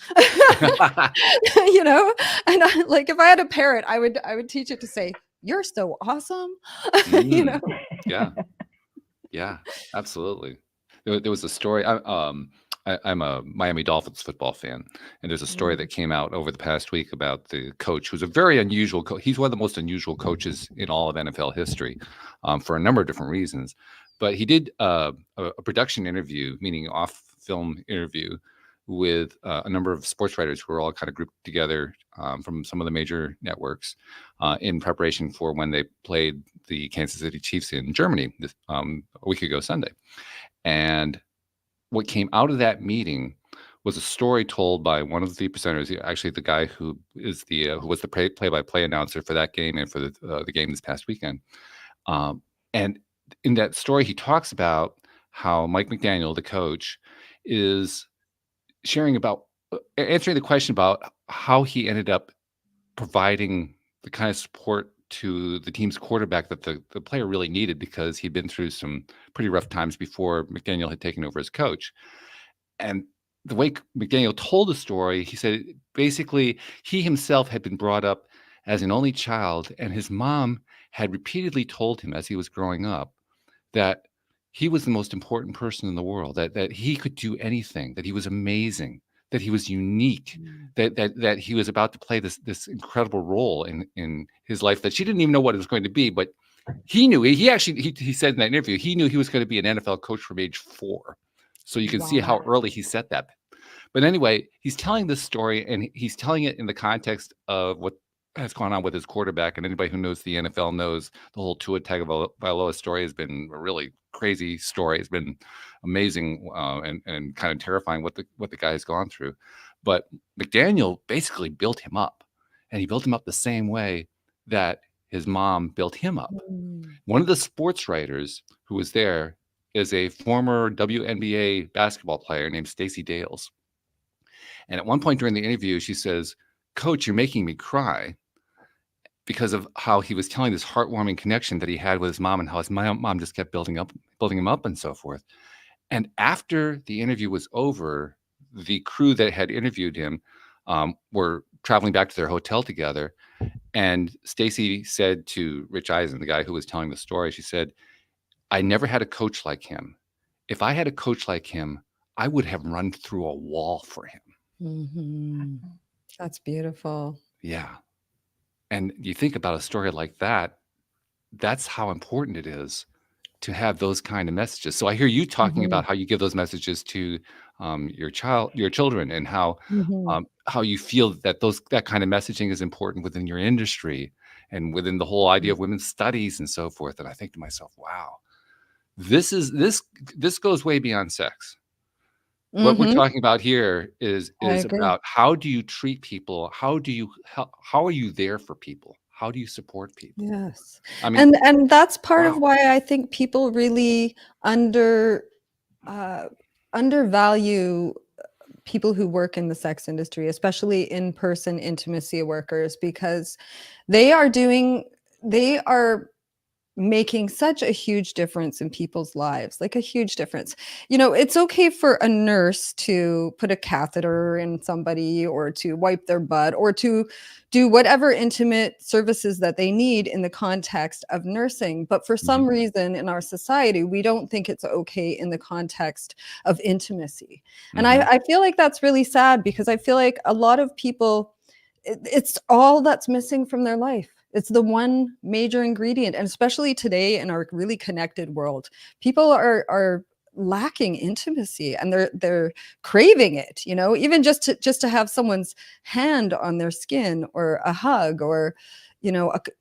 And like if I had a parrot, I would teach it to say, you're so awesome. Yeah, absolutely. There was a story. I'm a Miami Dolphins football fan, and there's a story that came out over the past week about the coach, who's a very unusual coach. He's one of the most unusual coaches in all of NFL history, for a number of different reasons. But he did a production interview, meaning off-film interview, with a number of sports writers who were all kind of grouped together from some of the major networks in preparation for when they played the Kansas City Chiefs in Germany a week ago Sunday. And what came out of that meeting was a story told by one of the presenters, actually the guy who is who was the play-by-play announcer for that game and for the game this past weekend. And in that story, he talks about how Mike McDaniel, the coach, is sharing about answering the question about how he ended up providing the kind of support to the team's quarterback that the player really needed, because he'd been through some pretty rough times before McDaniel had taken over as coach. And the way McDaniel told the story, he said basically he himself had been brought up as an only child, and his mom had repeatedly told him as he was growing up that he was the most important person in the world, that he could do anything, that he was amazing, that he was unique, that he was about to play this incredible role in his life that she didn't even know what it was going to be, but he knew. He said in that interview he knew he was going to be an NFL coach from age 4. So you can see how early he set that. But anyway, he's telling this story, and he's telling it in the context of what has gone on with his quarterback. And anybody who knows the NFL knows the whole Tua Tagovailoa story has been a really crazy story. It's been amazing and kind of terrifying what the guy has gone through. But McDaniel basically built him up, and he built him up the same way that his mom built him up. One of the sports writers who was there is a former WNBA basketball player named Stacey Dales. And at one point during the interview, she says, "Coach, you're making me cry," because of how he was telling this heartwarming connection that he had with his mom, and how his mom just kept building him up and so forth. And after the interview was over, the crew that had interviewed him were traveling back to their hotel together. And Stacey said to Rich Eisen, the guy who was telling the story, she said, "I never had a coach like him. If I had a coach like him, I would have run through a wall for him." That's beautiful. Yeah. And you think about a story like that, that's how important it is to have those kind of messages. So I hear you talking about how you give those messages to your children, and how you feel that that kind of messaging is important within your industry and within the whole idea of women's studies and so forth. And I think to myself, wow, this goes way beyond sex. What we're talking about here is about how do you treat people? How are you there for people? How do you support people? Yes. I mean, and that's part of why I think people really undervalue people who work in the sex industry, especially in-person intimacy workers, because they are making such a huge difference in people's lives, like a huge difference. It's okay for a nurse to put a catheter in somebody, or to wipe their butt, or to do whatever intimate services that they need in the context of nursing. But for some reason in our society, we don't think it's okay in the context of intimacy. And I feel like that's really sad, because I feel like a lot of people, it's all that's missing from their life. It's the one major ingredient. And especially today in our really connected world, people are lacking intimacy, and they're craving it, even just to have someone's hand on their skin, or a hug, or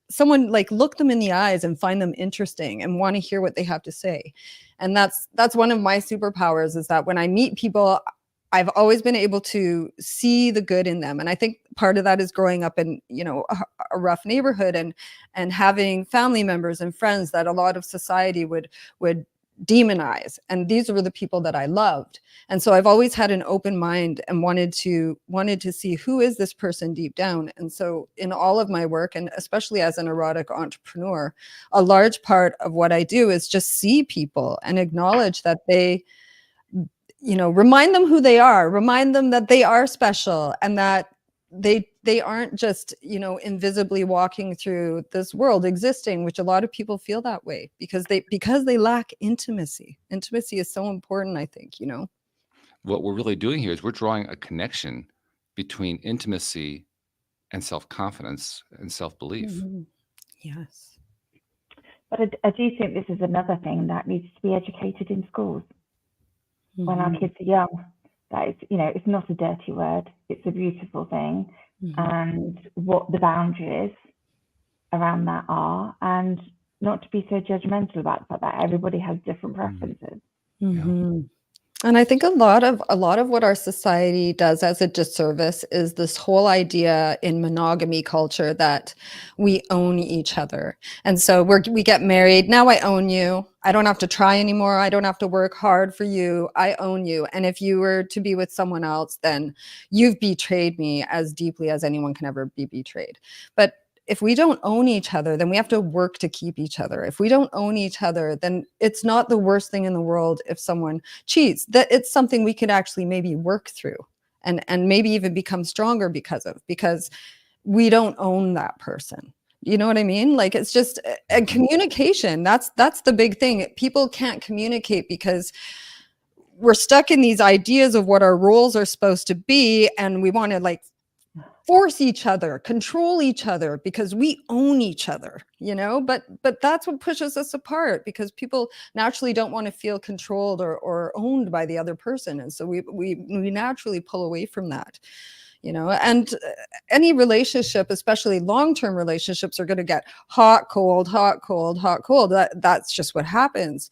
someone like look them in the eyes and find them interesting and want to hear what they have to say. And that's one of my superpowers, is that when I meet people, I've always been able to see the good in them. And I think part of that is growing up in, a rough neighborhood, and having family members and friends that a lot of society would demonize. And these were the people that I loved. And so I've always had an open mind, and wanted to see, who is this person deep down? And so in all of my work, and especially as an erotic entrepreneur, a large part of what I do is just see people and acknowledge that they, remind them who they are, remind them that they are special, and that they aren't just, invisibly walking through this world existing, which a lot of people feel that way because they lack intimacy. Intimacy is so important, I think, what we're really doing here is we're drawing a connection between intimacy and self-confidence and self-belief. Mhm. Yes. But I do think this is another thing that needs to be educated in schools when our Mhm. kids are young. That is, it's not a dirty word. It's a beautiful thing. Mhm. And what the boundaries around that are, and not to be so judgmental about the fact that everybody has different preferences. Mhm. And I think a lot of what our society does as a disservice is this whole idea in monogamy culture that we own each other. And so we get married. Now I own you. I don't have to try anymore. I don't have to work hard for you. I own you. And if you were to be with someone else, then you've betrayed me as deeply as anyone can ever be betrayed. But if we don't own each other, then we have to work to keep each other. If we don't own each other, then it's not the worst thing in the world if someone cheats. That it's something we could actually maybe work through and maybe even become stronger because we don't own that person. You know what I mean? Like it's just and communication. That's the big thing. People can't communicate because we're stuck in these ideas of what our roles are supposed to be, and we want to like force each other, control each other because we own each other, but that's what pushes us apart because people naturally don't want to feel controlled or owned by the other person. And so we naturally pull away from that, and any relationship, especially long-term relationships, are going to get hot, cold, hot, cold, hot, cold. That's just what happens.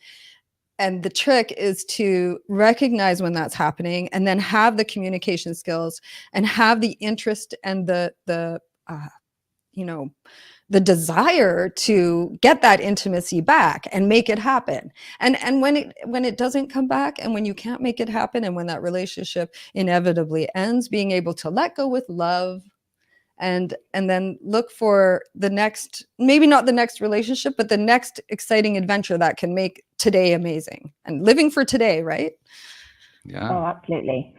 And the trick is to recognize when that's happening and then have the communication skills and have the interest and the desire to get that intimacy back and make it happen. And when it doesn't come back and when you can't make it happen and when that relationship inevitably ends, being able to let go with love and then look for the next, maybe not the next relationship, but the next exciting adventure that can make today amazing and living for today, right? Yeah. Oh, absolutely.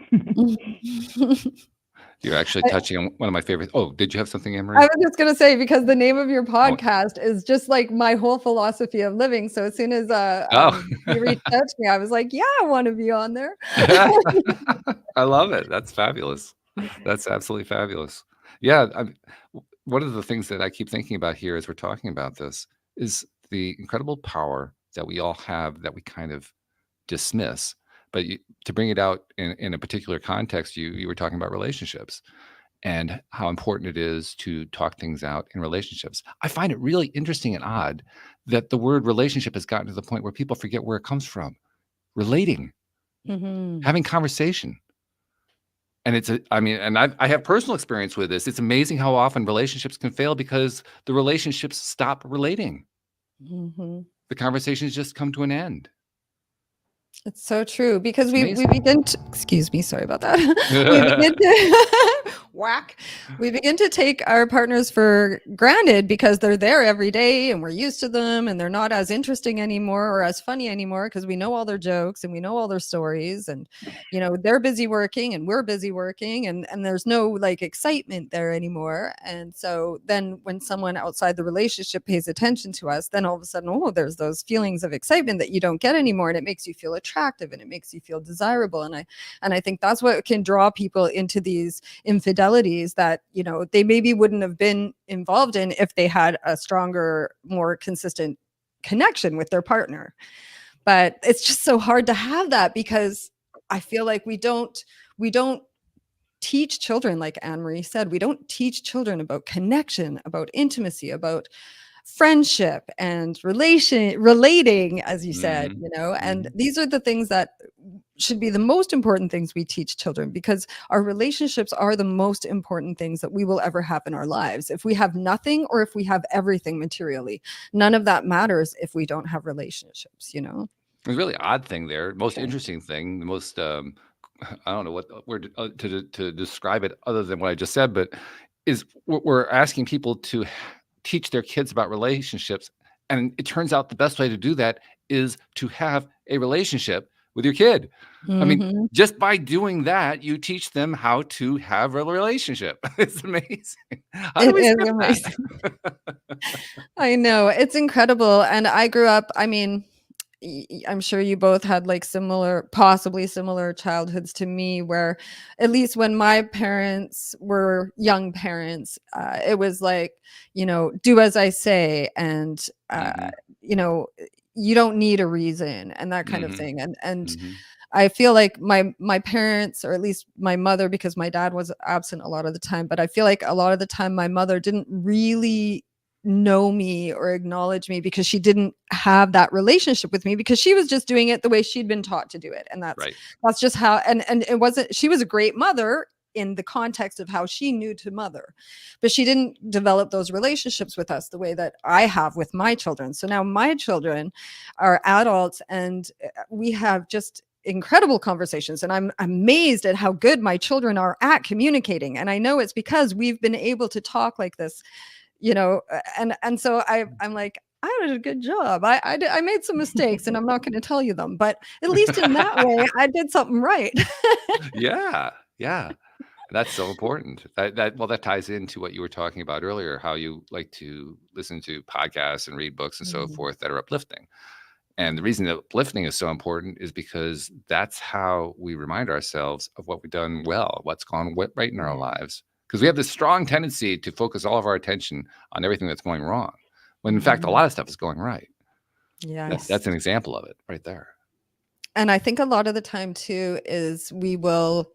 You're actually touching on one of my favorite. Oh, did you have something, I Anne-Marie? was just going to say, because the name of your podcast is just like my whole philosophy of living. So as soon as you reached out to me, I was like, yeah, I want to be on there. I love it. That's fabulous. That's absolutely fabulous. Yeah. One of the things that I keep thinking about here as we're talking about this is the incredible power that we all have that we kind of dismiss. But to bring it out in a particular context, you were talking about relationships and how important it is to talk things out in relationships. I find it really interesting and odd that the word relationship has gotten to the point where people forget where it comes from. Relating, having conversation. And I have personal experience with this. It's amazing how often relationships can fail because the relationships stop relating. The conversations just come to an end. It's so true because It's we amazing. begin to, excuse me, sorry about that. We begin to We begin to take our partners for granted because they're there every day and we're used to them and they're not as interesting anymore or as funny anymore because we know all their jokes and we know all their stories and they're busy working and we're busy working and there's no like excitement there anymore. And so then when someone outside the relationship pays attention to us, then all of a sudden, there's those feelings of excitement that you don't get anymore and it makes you feel attractive and it makes you feel desirable. And I think that's what can draw people into these infidelities that they maybe wouldn't have been involved in if they had a stronger, more consistent connection with their partner. But it's just so hard to have that because I feel like we don't teach children, like Anne-Marie said, we don't teach children about connection, about intimacy, about friendship and relating, as you said, and these are the things that should be the most important things we teach children because our relationships are the most important things that we will ever have in our lives. If we have nothing or if we have everything materially, none of that matters if we don't have relationships, There's a really odd thing there. Most interesting thing, the most I don't know what word to describe it other than what I just said, but is we're asking people to teach their kids about relationships. And it turns out the best way to do that is to have a relationship with your kid. I mean, just by doing that, you teach them how to have a relationship. It's amazing. How do we skip that? I know. It's incredible. And I grew up, I'm sure you both had like possibly similar childhoods to me, where at least when my parents were young parents, it was like, do as I say, and Mhm. you know, you don't need a reason and that kind of Mhm. thing. And Mhm. I feel like my parents, or at least my mother, because my dad was absent a lot of the time, but I feel like a lot of the time my mother didn't really know me or acknowledge me because she didn't have that relationship with me, because she was just doing it the way she'd been taught to do it. And that's Right. just how, and it wasn't, she was a great mother in the context of how she knew to mother, but she didn't develop those relationships with us the way that I have with my children. So now my children are adults, and we have just incredible conversations, and I'm amazed at how good my children are at communicating. And I know it's because we've been able to talk like this, and so I'm like, I did a good job. I made some mistakes, and I'm not going to tell you them, but at least in that way I did something right. Yeah. Yeah. That's so important. That ties into what you were talking about earlier, how you like to listen to podcasts and read books and so Mhm. forth that are uplifting. And the reason that uplifting is so important is because that's how we remind ourselves of what we've done well, what's gone right in our Yeah. lives. Because we have this strong tendency to focus all of our attention on everything that's going wrong, when in fact a Mhm. lot of stuff is going right. Yes. That's an example of it right there. And I think a lot of the time too is we will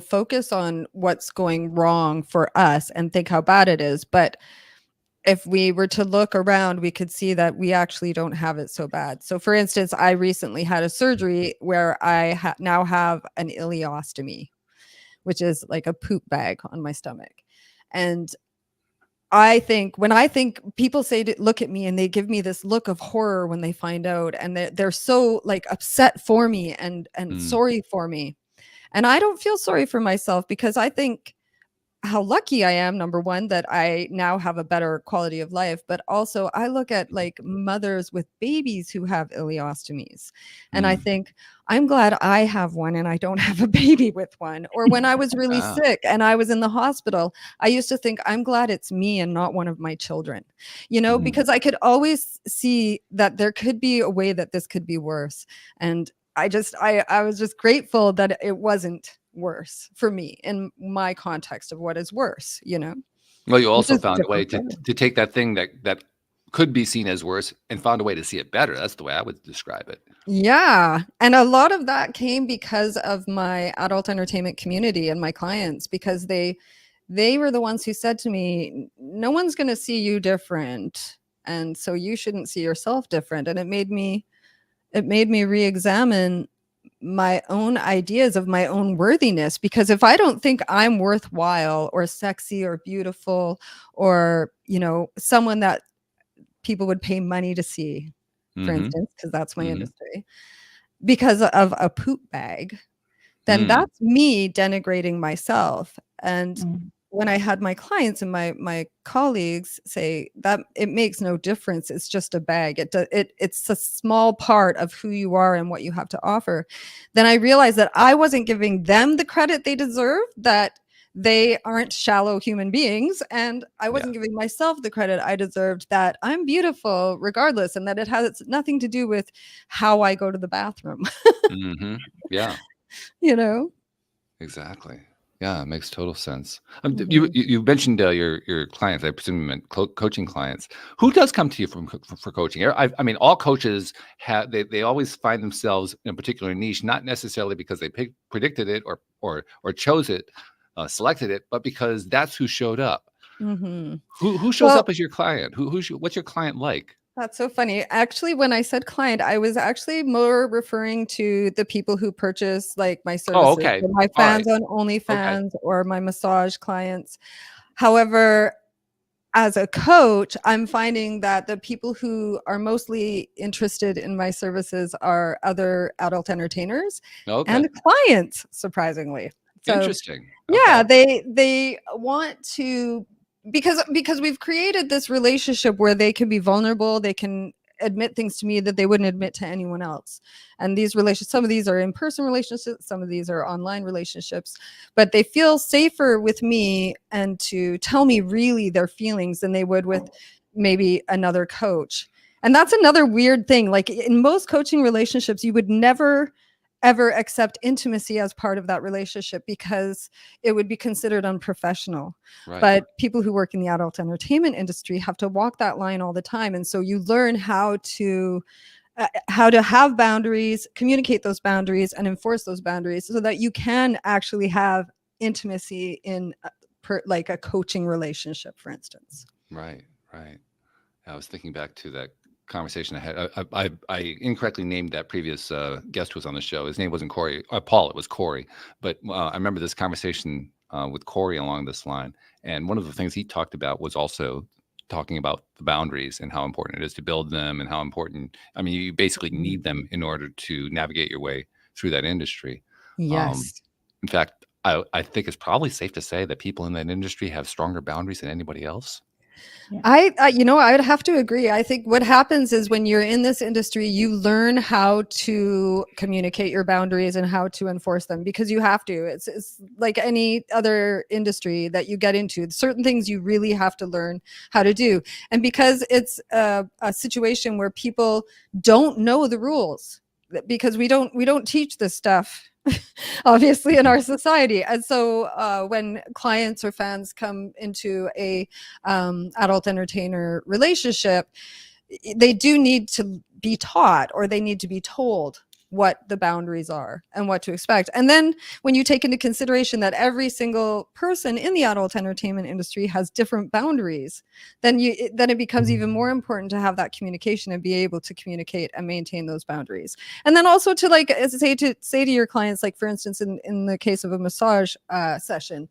focus on what's going wrong for us and think how bad it is, but if we were to look around, we could see that we actually don't have it so bad. So for instance, I recently had a surgery where I now have an ileostomy, which is like a poop bag on my stomach. And when I think people look at me and they give me this look of horror when they find out, and they're so like upset for me and Mm, sorry for me. And I don't feel sorry for myself, because I think how lucky I am, number one, that I now have a better quality of life. But also, I look at like mothers with babies who have ileostomies, and I mm. think, I'm glad I have one and I don't have a baby with one. Or when I was really Ah, sick and I was in the hospital, I used to think, I'm glad it's me and not one of my children, mm. because I could always see that there could be a way that this could be worse. And I was just grateful that it wasn't worse for me in my context of what is worse, Well, you which also is found a way different for to everyone. to take that thing that could be seen as worse and found a way to see it better. That's the way I would describe it. Yeah. And a lot of that came because of my adult entertainment community and my clients, because they were the ones who said to me, no one's going to see you different. And so you shouldn't see yourself different. And it made me re-examine my own ideas of my own worthiness, because if I don't think I'm worthwhile or sexy or beautiful, or someone that people would pay money to see, for Mhm, instance, because that's my mhm. industry, because of a poop bag, then Mm, that's me denigrating myself. And Mm. when I had my clients and my colleagues say that it makes no difference, it's just a bag. It's a small part of who you are and what you have to offer. Then I realized that I wasn't giving them the credit they deserve, that they aren't shallow human beings, and I yeah. wasn't giving myself the credit I deserved, that I'm beautiful regardless, and that it has nothing to do with how I go to the bathroom. Mhm. Yeah, you know exactly. Yeah, it makes total sense. You Mhm. you you mentioned, your clients, I presume you meant coaching clients. Who does come to you for coaching? I mean, all coaches they always find themselves in a particular niche, not necessarily because they predicted it or chose it, selected it, but because that's who showed up. Mhm. Who shows Well, up as your client? What's your client like? that's so funny. Actually, when I said client, I was actually more referring to the people who purchase like my Oh, services, okay. so my All right. fans on Okay. OnlyFans or my massage clients. However, as a coach, I'm finding that the people who are mostly interested in my services are other adult entertainers Okay. and clients, surprisingly. So Interesting. yeah, Okay. they want to, because we've created this relationship where they can be vulnerable, they can admit things to me that they wouldn't admit to anyone else. And these relationships, some of these are in-person relationships, some of these are online relationships, but they feel safer with me and to tell me really their feelings than they would with maybe another coach. And that's another weird thing. Like in most coaching relationships, you would never ever accept intimacy as part of that relationship because it would be considered unprofessional. Right. But people who work in the adult entertainment industry have to walk that line all the time. And so you learn how to have boundaries, communicate those boundaries, and enforce those boundaries so that you can actually have intimacy in like a coaching relationship, for instance. Right. I was thinking back to that conversation I had. I incorrectly named that previous guest who was on the show. His name wasn't Corey. Paul, it was Corey. But I remember this conversation with Corey along this line. And one of the things he talked about was also talking about the boundaries and how important it is to build them, and how important, I mean, you basically need them in order to navigate your way through that industry. Yes. In fact, I think it's probably safe to say that people in that industry have stronger boundaries than anybody else. Yeah. I would have to agree. I think what happens is when you're in this industry, you learn how to communicate your boundaries and how to enforce them, because you have to. It's like any other industry that you get into. Certain things you really have to learn how to do. And because it's a situation where people don't know the rules, because we don't teach this stuff obviously in our society. And so when clients or fans come into a adult entertainer relationship, they do need to be taught, or they need to be told what the boundaries are and what to expect. And then when you take into consideration that every single person in the adult entertainment industry has different boundaries, then it becomes even more important to have that communication and be able to communicate and maintain those boundaries. And then also to say to your clients, like for instance, in the case of a massage session,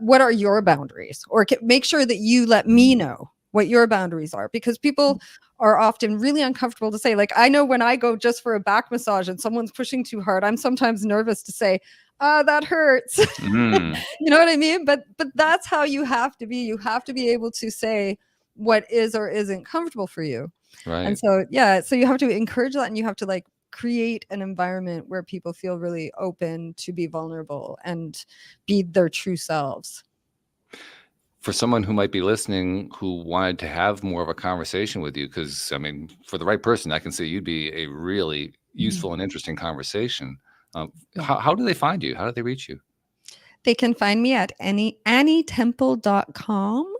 what are your boundaries? Or make sure that you let me know what your boundaries are, because people are often really uncomfortable to say. Like, I know when I go just for a back massage and someone's pushing too hard, I'm sometimes nervous to say, that hurts. You know what I mean? But that's how you have to be. You have to be able to say what is or isn't comfortable for you. Right. And so, so you have to encourage that, and you have to like create an environment where people feel really open to be vulnerable and be their true selves. For someone who might be listening who wanted to have more of a conversation with you, because I mean, for the right person, I can see you'd be a really useful and interesting conversation. How do they find you? How do they reach you? They can find me at annietemple.com.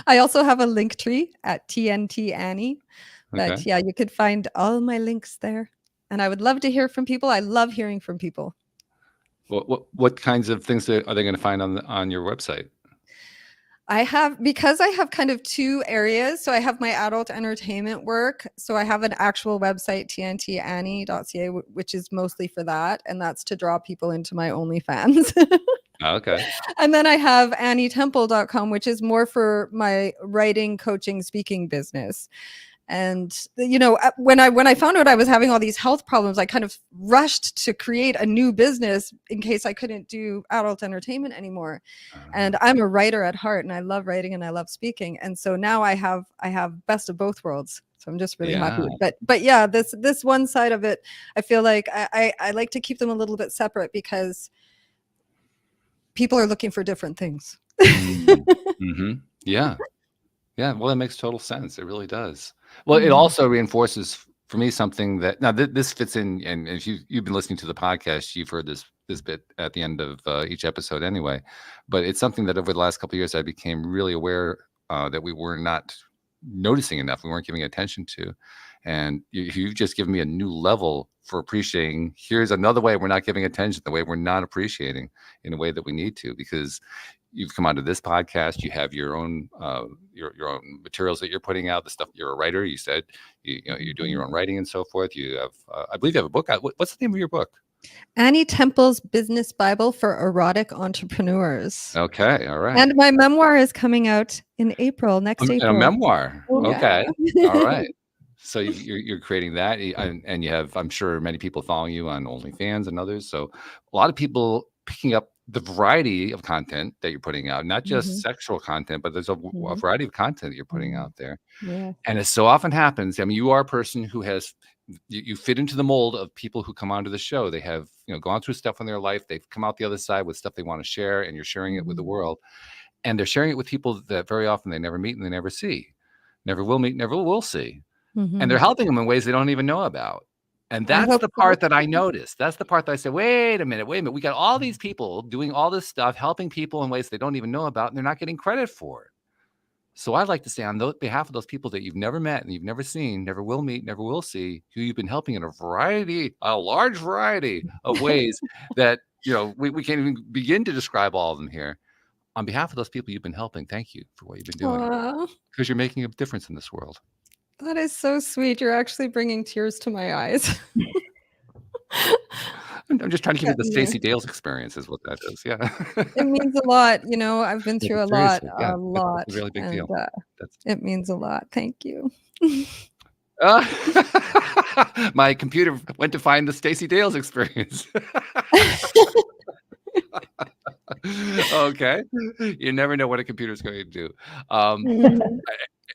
I also have a link tree at TNT Annie. But yeah, you could find all my links there. And I would love to hear from people. I love hearing from people. What kinds of things are they going to find on your website? Because I have kind of two areas. So I have my adult entertainment work. So I have an actual website, tntannie.ca, which is mostly for that. And that's to draw people into my OnlyFans. Okay. And then I have annietemple.com, which is more for my writing, coaching, speaking business. And, you know, when I found out I was having all these health problems, I kind of rushed to create a new business in case I couldn't do adult entertainment anymore. And I'm a writer at heart, and I love writing and I love speaking. And so now I have best of both worlds. So I'm just really happy. But yeah, this one side of it, I feel like I like to keep them a little bit separate, because people are looking for different things. Yeah. Well, that makes total sense. It really does. Well, it also reinforces for me something that now this fits in. And if you've been listening to the podcast, you've heard this bit at the end of each episode anyway. But it's something that over the last couple of years, I became really aware that we were not noticing enough. We weren't giving attention to. And you've just given me a new level for appreciating. Here's another way we're not giving attention, the way we're not appreciating in a way that we need to, because you've come onto this podcast. You have your own your own materials that you're putting out. The stuff, you're a writer. You said you're doing your own writing and so forth. You have, I believe, you have a book out. What's the name of your book? Annie Temple's Business Bible for Erotic Entrepreneurs. Okay, all right. And my memoir is coming out in April, next April. A memoir. Oh, okay, yeah. All right. So you're creating that, and you have, I'm sure, many people following you on OnlyFans and others. So a lot of people picking up the variety of content that you're putting out, not just sexual content, but there's a variety of content that you're putting out there. Yeah. And it so often happens. I mean, you are a person who has, you fit into the mold of people who come onto the show. They have, gone through stuff in their life. They've come out the other side with stuff they want to share, and you're sharing it with the world. And they're sharing it with people that very often they never meet and they never see. never will meet, never will see. And Mhm. they're helping them in ways they don't even know about. And I that's hope the so. part that I noticed. That's the part that I said, wait a minute. We got all these people doing all this stuff, helping people in ways they don't even know about, and they're not getting credit for it. So I'd like to say on behalf of those people that you've never met and you've never seen, never will meet, never will see, who you've been helping in a large variety of ways that, we can't even begin to describe all of them here. On behalf of those people you've been helping, thank you for what you've been doing, Aw, because you're making a difference in this world. that is so sweet. You're actually bringing tears to my eyes. I'm just trying to give you the Yeah. Stacey Dales experience is what that is. Yeah. It means a lot, I've been Yeah, through but a lot, seriously, yeah, a that's lot, a really big and, deal. That's it means a lot. Thank you. uh, my computer went to find the Stacey Dales experience. Okay. You never know what a computer is going to do. Mhm.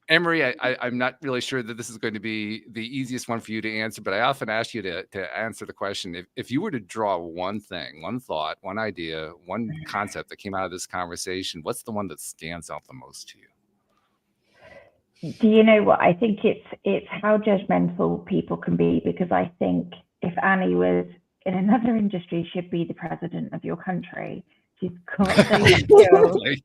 Emery, I'm not really sure that this is going to be the easiest one for you to answer, but I often ask you to answer the question, if you were to draw one thing, one thought, one idea, one concept that came out of this conversation, what's the one that stands out the most to you? Do you know what? I think it's how judgmental people can be, because I think if Annie was in another industry, she'd be the president of your country. She's got those skills. Absolutely.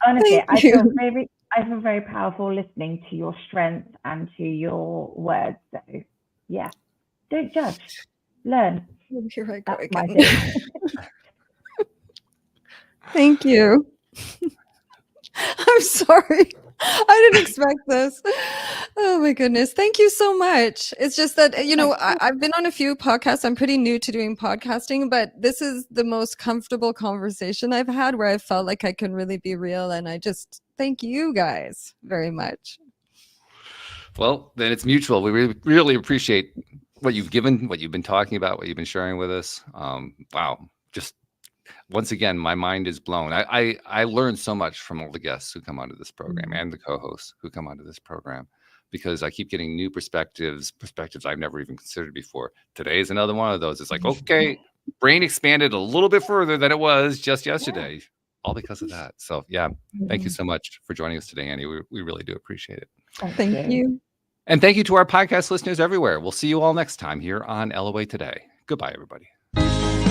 Honestly, Thank you. I feel very powerful listening to your strength and to your words. So yeah, don't judge, learn. Here I go That's my again. thing. Thank you. I'm sorry. I didn't expect this. Oh my goodness. Thank you so much. It's just that, I've been on a few podcasts. I'm pretty new to doing podcasting, but this is the most comfortable conversation I've had where I felt like I can really be real. And I just thank you guys very much. Well, then it's mutual. We really appreciate what you've given, what you've been talking about, what you've been sharing with us. Wow. Just once again, my mind is blown. I learned so much from all the guests who come onto this program and the co-hosts who come onto this program, because I keep getting new perspectives I've never even considered before. Today is another one of those. It's like, okay, brain expanded a little bit further than it was just yesterday, all because of that. So yeah, thank you so much for joining us today, Annie. We really do appreciate it. Thank you. And thank you to our podcast listeners everywhere. We'll see you all next time here on LOA Today. Goodbye, everybody.